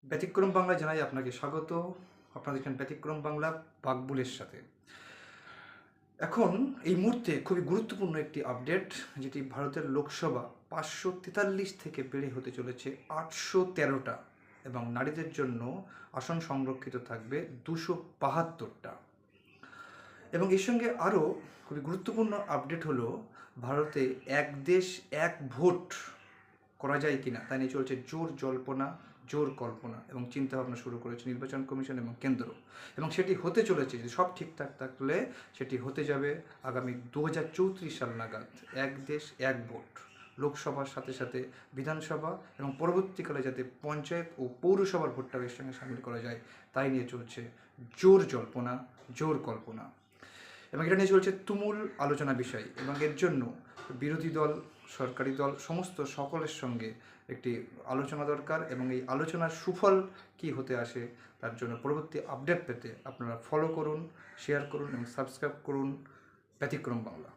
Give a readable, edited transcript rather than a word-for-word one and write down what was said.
ব্যতিক্রম বাংলায় জানাই আপনাকে স্বাগত। আপনারা দেখছেন ব্যতিক্রম বাংলা বাকবুলের সাথে। এখন এই মুহূর্তে খুবই গুরুত্বপূর্ণ একটি আপডেট, যেটি ভারতের লোকসভা 543 থেকে বেড়ে হতে চলেছে 813টা এবং নারীদের জন্য আসন সংরক্ষিত থাকবে 272টা। এবং এর সঙ্গে আরও খুবই গুরুত্বপূর্ণ আপডেট হলো, ভারতে এক দেশ এক ভোট করা যায় কিনা তা নিয়ে চলছে জোর জল্পনা, জোর কল্পনা এবং চিন্তাভাবনা শুরু করেছে নির্বাচন কমিশন এবং কেন্দ্র। এবং সেটি হতে চলেছে, যদি সব ঠিকঠাক থাকলে সেটি হতে যাবে আগামী 2034 সাল নাগাদ। এক দেশ এক ভোট, লোকসভার সাথে সাথে বিধানসভা এবং পরবর্তীকালে যাতে পঞ্চায়েত ও পৌরসভার ভোটটা এর সঙ্গে সামিল করা যায়, তাই নিয়ে চলছে জোর জল্পনা, জোর কল্পনা। এবং এটা নিয়ে চলছে তুমুল আলোচনা বিষয়। এবং এর জন্য বিরোধী দল, সরকারি দল, সমস্ত সকলের সঙ্গে একটি আলোচনা দরকার। এবং এই আলোচনার সুফল কী হতে আসে তার জন্য পরবর্তী আপডেট পেতে আপনারা ফলো করুন, শেয়ার করুন এবং সাবস্ক্রাইব করুন ব্যতিক্রম বাংলা।